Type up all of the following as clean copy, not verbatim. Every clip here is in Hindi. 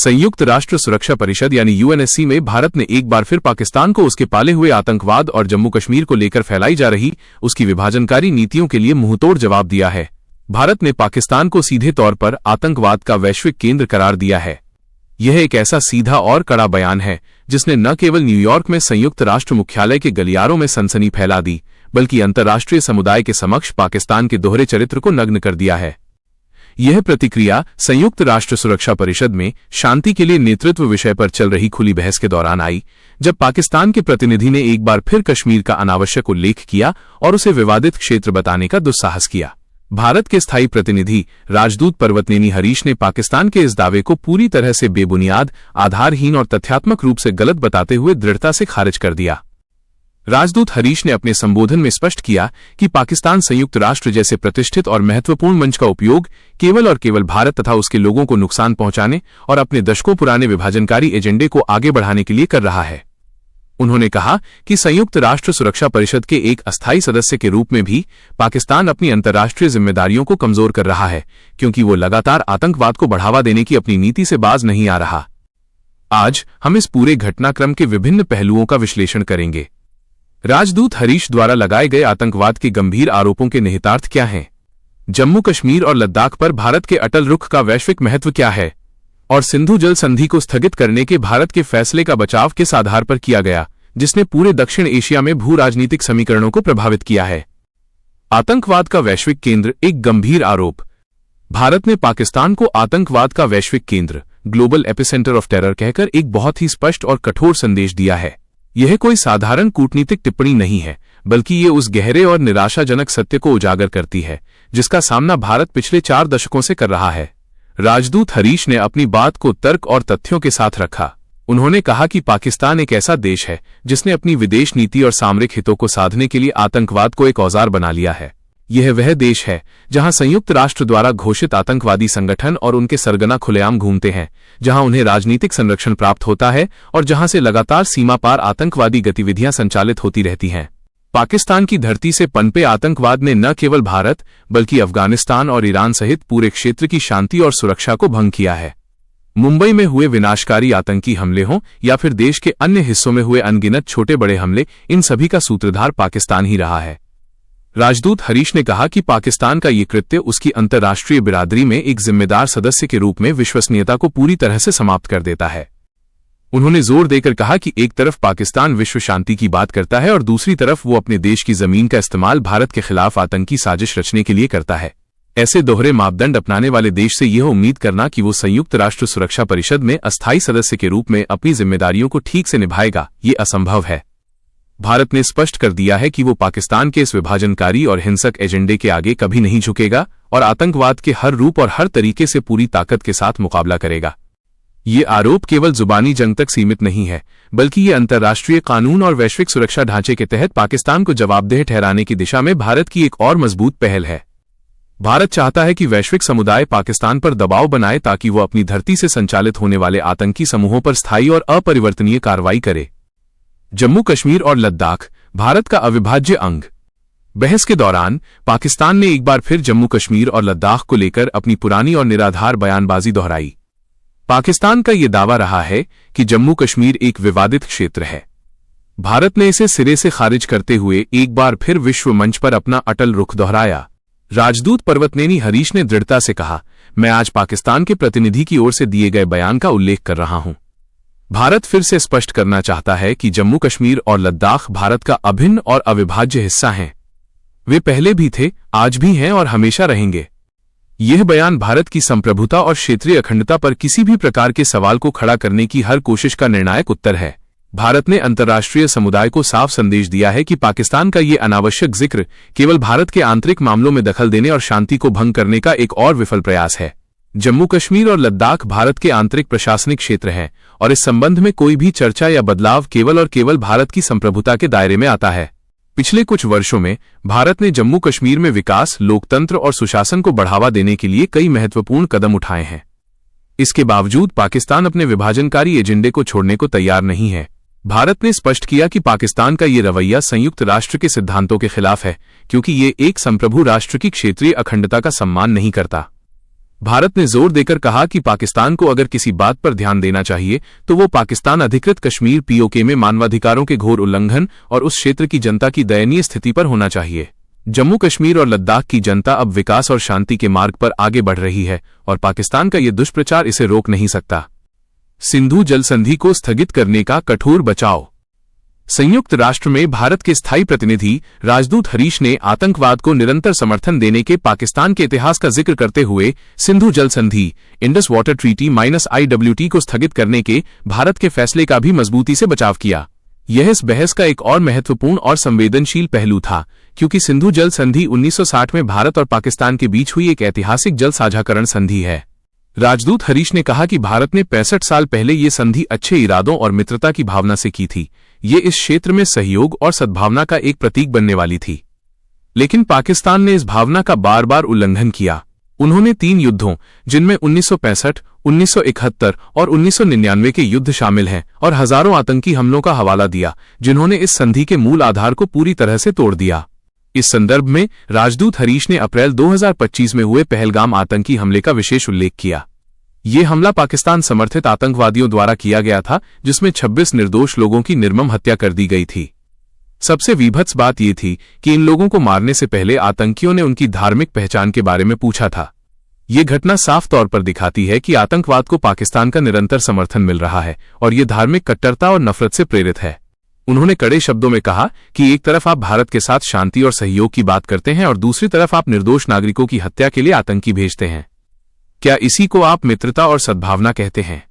संयुक्त राष्ट्र सुरक्षा परिषद यानी यूएनएससी में भारत ने एक बार फिर पाकिस्तान को उसके पाले हुए आतंकवाद और जम्मू कश्मीर को लेकर फैलाई जा रही उसकी विभाजनकारी नीतियों के लिए मुंहतोड़ जवाब दिया है। भारत ने पाकिस्तान को सीधे तौर पर आतंकवाद का वैश्विक केंद्र करार दिया है। यह एक ऐसा सीधा और कड़ा बयान है जिसने न केवल न्यूयॉर्क में संयुक्त राष्ट्र मुख्यालय के गलियारों में सनसनी फैला दी, बल्कि अंतर्राष्ट्रीय समुदाय के समक्ष पाकिस्तान के दोहरे चरित्र को नग्न कर दिया है। यह प्रतिक्रिया संयुक्त राष्ट्र सुरक्षा परिषद में शांति के लिए नेतृत्व विषय पर चल रही खुली बहस के दौरान आई, जब पाकिस्तान के प्रतिनिधि ने एक बार फिर कश्मीर का अनावश्यक उल्लेख किया और उसे विवादित क्षेत्र बताने का दुस्साहस किया। भारत के स्थायी प्रतिनिधि राजदूत पर्वतनेनी हरीश ने पाकिस्तान के इस दावे को पूरी तरह से बेबुनियाद, आधारहीन और तथ्यात्मक रूप से गलत बताते हुए दृढ़ता से खारिज कर दिया। राजदूत हरीश ने अपने संबोधन में स्पष्ट किया कि पाकिस्तान संयुक्त राष्ट्र जैसे प्रतिष्ठित और महत्वपूर्ण मंच का उपयोग केवल और केवल भारत तथा उसके लोगों को नुकसान पहुंचाने और अपने दशकों पुराने विभाजनकारी एजेंडे को आगे बढ़ाने के लिए कर रहा है। उन्होंने कहा कि संयुक्त राष्ट्र सुरक्षा परिषद के एक अस्थायी सदस्य के रूप में भी पाकिस्तान अपनी अंतर्राष्ट्रीय जिम्मेदारियों को कमजोर कर रहा है, क्योंकि वो लगातार आतंकवाद को बढ़ावा देने की अपनी नीति से बाज नहीं आ रहा। आज हम इस पूरे घटनाक्रम के विभिन्न पहलुओं का विश्लेषण करेंगे। राजदूत हरीश द्वारा लगाए गए आतंकवाद के गंभीर आरोपों के निहितार्थ क्या हैं? जम्मू कश्मीर और लद्दाख पर भारत के अटल रुख का वैश्विक महत्व क्या है? और सिंधु जल संधि को स्थगित करने के भारत के फैसले का बचाव किस आधार पर किया गया, जिसने पूरे दक्षिण एशिया में भू राजनीतिक समीकरणों को प्रभावित किया है? आतंकवाद का वैश्विक केंद्र, एक गंभीर आरोप। भारत ने पाकिस्तान को आतंकवाद का वैश्विक केंद्र, ग्लोबल एपिसेंटर ऑफ टेरर कहकर एक बहुत ही स्पष्ट और कठोर संदेश दिया है। यह कोई साधारण कूटनीतिक टिप्पणी नहीं है, बल्कि ये उस गहरे और निराशाजनक सत्य को उजागर करती है जिसका सामना भारत पिछले 4 दशकों से कर रहा है। राजदूत हरीश ने अपनी बात को तर्क और तथ्यों के साथ रखा। उन्होंने कहा कि पाकिस्तान एक ऐसा देश है जिसने अपनी विदेश नीति और सामरिक हितों को साधने के लिए आतंकवाद को एक औजार बना लिया है। यह वह देश है जहां संयुक्त राष्ट्र द्वारा घोषित आतंकवादी संगठन और उनके सरगना खुलेआम घूमते हैं, जहां उन्हें राजनीतिक संरक्षण प्राप्त होता है और जहां से लगातार सीमा पार आतंकवादी गतिविधियां संचालित होती रहती हैं। पाकिस्तान की धरती से पनपे आतंकवाद ने न केवल भारत बल्कि अफगानिस्तान और ईरान सहित पूरे क्षेत्र की शांति और सुरक्षा को भंग किया है। मुंबई में हुए विनाशकारी आतंकी हमले हों या फिर देश के अन्य हिस्सों में हुए अनगिनत छोटे बड़े हमले, इन सभी का सूत्रधार पाकिस्तान ही रहा है। राजदूत हरीश ने कहा कि पाकिस्तान का ये कृत्य उसकी अंतर्राष्ट्रीय बिरादरी में एक जिम्मेदार सदस्य के रूप में विश्वसनीयता को पूरी तरह से समाप्त कर देता है। उन्होंने जोर देकर कहा कि एक तरफ पाकिस्तान विश्व शांति की बात करता है और दूसरी तरफ वो अपने देश की जमीन का इस्तेमाल भारत के खिलाफ आतंकी साजिश रचने के लिए करता है। ऐसे दोहरे मापदंड अपनाने वाले देश से यह उम्मीद करना कि वो संयुक्त राष्ट्र सुरक्षा परिषद में अस्थायी सदस्य के रूप में अपनी जिम्मेदारियों को ठीक से निभाएगा, ये असंभव है। भारत ने स्पष्ट कर दिया है कि वो पाकिस्तान के इस विभाजनकारी और हिंसक एजेंडे के आगे कभी नहीं झुकेगा और आतंकवाद के हर रूप और हर तरीके से पूरी ताकत के साथ मुकाबला करेगा। ये आरोप केवल जुबानी जंग तक सीमित नहीं है, बल्कि ये अंतर्राष्ट्रीय कानून और वैश्विक सुरक्षा ढांचे के तहत पाकिस्तान को जवाबदेह ठहराने की दिशा में भारत की एक और मजबूत पहल है। भारत चाहता है कि वैश्विक समुदाय पाकिस्तान पर दबाव बनाए ताकि वो अपनी धरती से संचालित होने वाले आतंकी समूहों पर स्थायी और अपरिवर्तनीय कार्रवाई करे। जम्मू कश्मीर और लद्दाख, भारत का अविभाज्य अंग। बहस के दौरान पाकिस्तान ने एक बार फिर जम्मू कश्मीर और लद्दाख को लेकर अपनी पुरानी और निराधार बयानबाजी दोहराई। पाकिस्तान का यह दावा रहा है कि जम्मू कश्मीर एक विवादित क्षेत्र है। भारत ने इसे सिरे से खारिज करते हुए एक बार फिर विश्व मंच पर अपना अटल रुख दोहराया। राजदूत पर्वतनेनी हरीश ने दृढ़ता से कहा, मैं आज पाकिस्तान के प्रतिनिधि की ओर से दिए गए बयान का उल्लेख कर रहा हूं। भारत फिर से स्पष्ट करना चाहता है कि जम्मू कश्मीर और लद्दाख भारत का अभिन्न और अविभाज्य हिस्सा हैं। वे पहले भी थे, आज भी हैं और हमेशा रहेंगे। यह बयान भारत की संप्रभुता और क्षेत्रीय अखंडता पर किसी भी प्रकार के सवाल को खड़ा करने की हर कोशिश का निर्णायक उत्तर है। भारत ने अंतर्राष्ट्रीय समुदाय को साफ संदेश दिया है कि पाकिस्तान का ये अनावश्यक जिक्र केवल भारत के आंतरिक मामलों में दखल देने और शांति को भंग करने का एक और विफल प्रयास है। जम्मू कश्मीर और लद्दाख भारत के आंतरिक प्रशासनिक क्षेत्र हैं और इस संबंध में कोई भी चर्चा या बदलाव केवल और केवल भारत की संप्रभुता के दायरे में आता है। पिछले कुछ वर्षों में भारत ने जम्मू कश्मीर में विकास, लोकतंत्र और सुशासन को बढ़ावा देने के लिए कई महत्वपूर्ण कदम उठाए हैं। इसके बावजूद पाकिस्तान अपने विभाजनकारी एजेंडे को छोड़ने को तैयार नहीं है। भारत ने स्पष्ट किया कि पाकिस्तान का ये रवैया संयुक्त राष्ट्र के सिद्धांतों के खिलाफ है, क्योंकि ये एक संप्रभु राष्ट्र की क्षेत्रीय अखंडता का सम्मान नहीं करता। भारत ने जोर देकर कहा कि पाकिस्तान को अगर किसी बात पर ध्यान देना चाहिए तो वो पाकिस्तान अधिकृत कश्मीर पीओके में मानवाधिकारों के घोर उल्लंघन और उस क्षेत्र की जनता की दयनीय स्थिति पर होना चाहिए। जम्मू कश्मीर और लद्दाख की जनता अब विकास और शांति के मार्ग पर आगे बढ़ रही है और पाकिस्तान का ये दुष्प्रचार इसे रोक नहीं सकता। सिंधु जल संधि को स्थगित करने का कठोर बचाव। संयुक्त राष्ट्र में भारत के स्थायी प्रतिनिधि राजदूत हरीश ने आतंकवाद को निरंतर समर्थन देने के पाकिस्तान के इतिहास का जिक्र करते हुए सिंधु जल संधि इंडस वाटर ट्रीटी -IWT को स्थगित करने के भारत के फैसले का भी मजबूती से बचाव किया। यह इस बहस का एक और महत्वपूर्ण और संवेदनशील पहलू था, क्योंकि सिंधु जल संधि 1960 में भारत और पाकिस्तान के बीच हुई एक ऐतिहासिक जल साझाकरण संधि है। राजदूत हरीश ने कहा कि भारत ने 65 साल पहले ये संधि अच्छे इरादों और मित्रता की भावना से की थी। ये इस क्षेत्र में सहयोग और सद्भावना का एक प्रतीक बनने वाली थी, लेकिन पाकिस्तान ने इस भावना का बार बार उल्लंघन किया। उन्होंने 3 युद्धों, जिनमें 1965, 1971 और 1999 के युद्ध शामिल हैं, और हजारों आतंकी हमलों का हवाला दिया, जिन्होंने इस संधि के मूल आधार को पूरी तरह से तोड़ दिया। इस संदर्भ में राजदूत हरीश ने अप्रैल 2025 में हुए पहलगाम आतंकी हमले का विशेष उल्लेख किया। ये हमला पाकिस्तान समर्थित आतंकवादियों द्वारा किया गया था, जिसमें 26 निर्दोष लोगों की निर्मम हत्या कर दी गई थी। सबसे विभत्स बात यह थी कि इन लोगों को मारने से पहले आतंकियों ने उनकी धार्मिक पहचान के बारे में पूछा था। ये घटना साफ तौर पर दिखाती है कि आतंकवाद को पाकिस्तान का निरंतर समर्थन मिल रहा है और ये धार्मिक कट्टरता और नफरत से प्रेरित है। उन्होंने कड़े शब्दों में कहा कि एक तरफ आप भारत के साथ शांति और सहयोग की बात करते हैं और दूसरी तरफ आप निर्दोष नागरिकों की हत्या के लिए आतंकी भेजते हैं। क्या इसी को आप मित्रता और सद्भावना कहते हैं?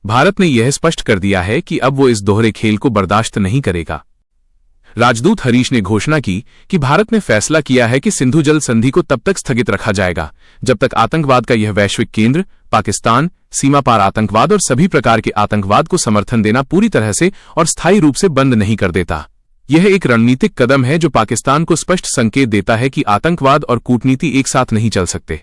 भारत ने यह स्पष्ट कर दिया है कि अब वो इस दोहरे खेल को बर्दाश्त नहीं करेगा। राजदूत हरीश ने घोषणा की कि भारत ने फैसला किया है कि सिंधु जल संधि को तब तक स्थगित रखा जाएगा जब तक आतंकवाद का यह वैश्विक केंद्र पाकिस्तान सीमा पार आतंकवाद और सभी प्रकार के आतंकवाद को समर्थन देना पूरी तरह से और स्थायी रूप से बंद नहीं कर देता। यह एक रणनीतिक कदम है जो पाकिस्तान को स्पष्ट संकेत देता है कि आतंकवाद और कूटनीति एक साथ नहीं चल सकते।